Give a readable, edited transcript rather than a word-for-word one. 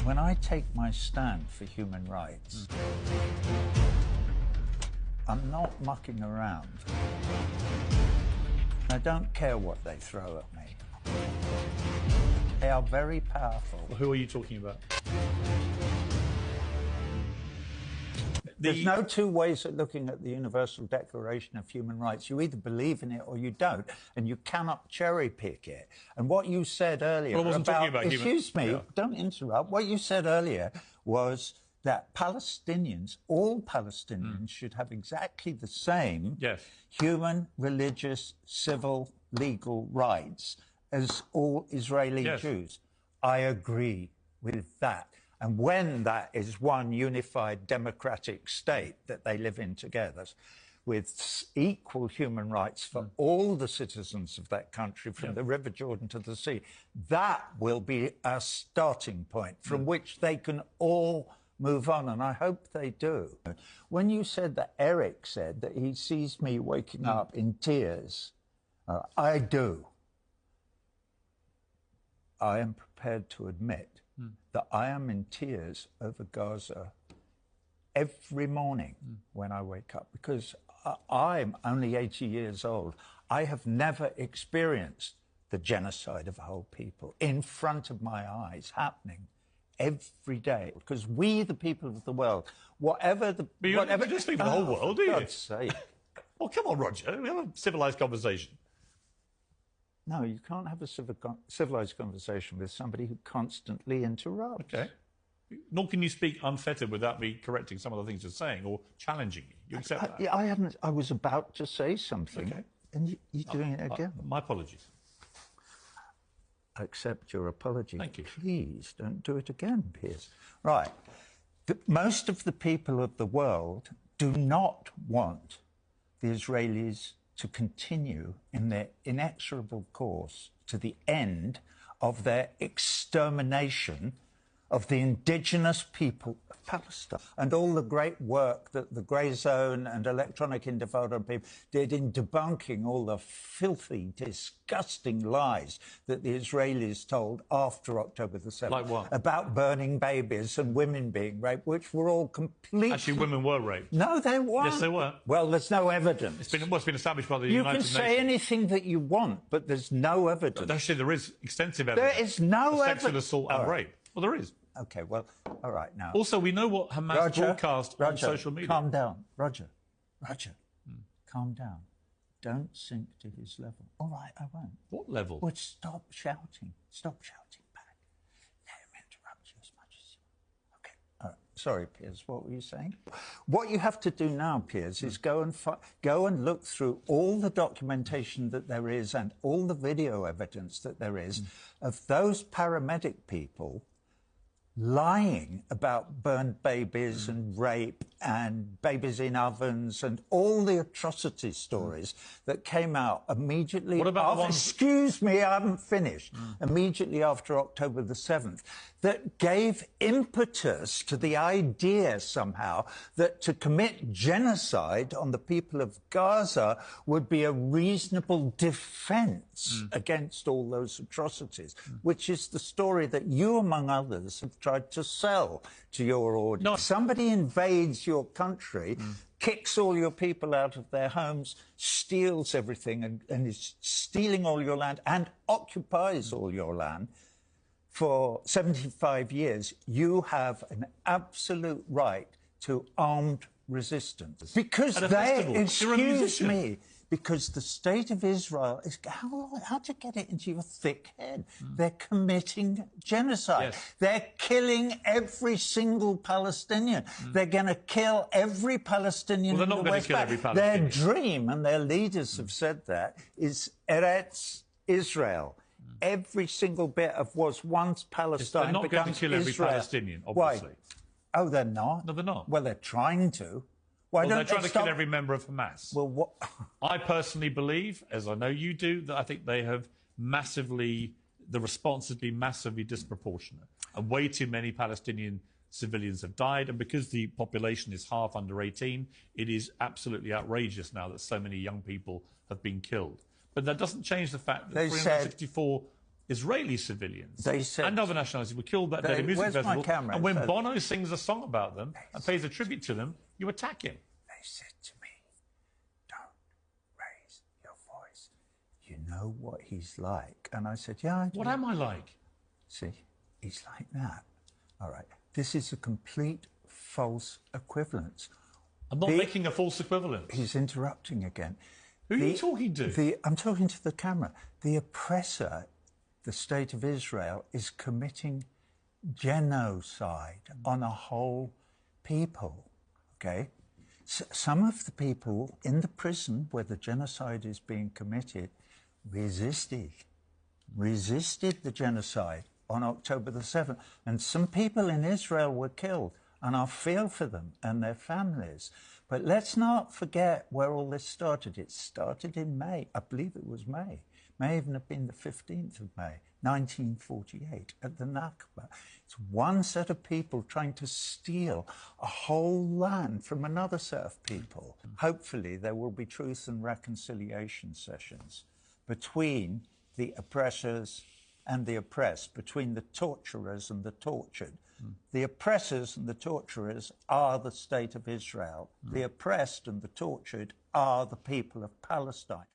When I take my stand for human rights, I'm not mucking around. I don't care what they throw at me. They are very powerful. Well, who are you talking about? There's no two ways of looking at the Universal Declaration of Human Rights. You either believe in it or you don't, and you cannot cherry pick it. And what you said earlier excuse me, don't interrupt. What you said earlier was that Palestinians, all Palestinians, should have exactly the same human, religious, civil, legal rights as all Israeli Jews. I agree with that. And when that is one unified democratic state that they live in together with equal human rights for all the citizens of that country, from the River Jordan to the sea, that will be a starting point from which they can all move on, and I hope they do. When you said that Eric said that he sees me waking up in tears, I do. I am prepared to admit that I am in tears over Gaza every morning when I wake up, because I'm only 80 years old. I have never experienced the genocide of a whole people in front of my eyes happening every day, because we, the people of the world, whatever the... But you don't just speak for the whole world, do you? For God's sake. Well, come on, Roger. We have a civilised conversation. No, you can't have a civilised conversation with somebody who constantly interrupts. Okay. Nor can you speak unfettered without me correcting some of the things you're saying or challenging you. You accept that? Yeah, I was about to say something, and you're doing it again. My apologies. I accept your apology. Thank you. Please don't do it again, Piers. Right. Most of the people of the world do not want the Israelis to continue in their inexorable course to the end of their extermination of the indigenous people of Palestine, and all the great work that the Grey Zone and Electronic Intifada people did in debunking all the filthy, disgusting lies that the Israelis told after October the 7th. Like what? About burning babies and women being raped, which were all completely... Actually, women were raped. No, they weren't. Yes, they were. Well, there's no evidence. It's been established by the United Nations. You can say anything that you want, but there's no evidence. Actually, there is extensive evidence. There is no evidence. Sexual assault and rape. Well, there is. OK, well, all right, now... Also, we know what Hamas broadcast on social media. Calm down. Roger, calm down. Don't sink to his level. All right, I won't. What level? Well, stop shouting. Stop shouting back. Let him interrupt you as much as you want. OK, all right. Sorry, Piers, what were you saying? What you have to do now, Piers, is go and look through all the documentation that there is and all the video evidence that there is of those paramedic people lying about burned babies and rape and babies in ovens and all the atrocity stories that came out immediately after... Excuse me, I haven't finished. Immediately after October the 7th, that gave impetus to the idea somehow that to commit genocide on the people of Gaza would be a reasonable defence against all those atrocities, which is the story that you, among others, have tried to sell to your audience. No. Somebody invades your country, kicks all your people out of their homes, steals everything and is stealing all your land and occupies all your land for 75 years. You have an absolute right to armed resistance. Because excuse me, because the state of Israel is... How to get it into your thick head? They're committing genocide. Yes. They're killing every single Palestinian. They're going to kill every Palestinian in the West Bank. Their dream, and their leaders have said that, is Eretz Israel. Every single bit of was once Palestine becomes Israel. They're not going to kill every Palestinian, obviously. Why? Oh, they're not? No, they're not. Well, they're trying to. Why well, don't they're trying to kill every member of Hamas. Well, what? I personally believe, as I know you do, that I think they have the response has been massively disproportionate. And way too many Palestinian civilians have died. And because the population is half under 18, it is absolutely outrageous now that so many young people have been killed. But that doesn't change the fact that 364 Israeli civilians They said, and other nationalities were killed that day at a music festival. My camera? And when Bono sings a song about them and pays a tribute to them, you attack him. They said to me, don't raise your voice. You know what he's like. And I said, yeah, I do. What am I like? See, he's like that. All right. This is a complete false equivalence. I'm not making a false equivalence. He's interrupting again. Who are you talking to? I'm talking to the camera. The oppressor, the State of Israel, is committing genocide on a whole people, okay? Some of the people in the prison where the genocide is being committed resisted the genocide on October the 7th. And some people in Israel were killed, and I feel for them and their families. But let's not forget where all this started. It started in May. I believe it was May. May even have been the 15th of May, 1948, at the Nakba. It's one set of people trying to steal a whole land from another set of people. Hopefully there will be truth and reconciliation sessions between the oppressors and the oppressed, between the torturers and the tortured. The oppressors and the torturers are the State of Israel. The oppressed and the tortured are the people of Palestine.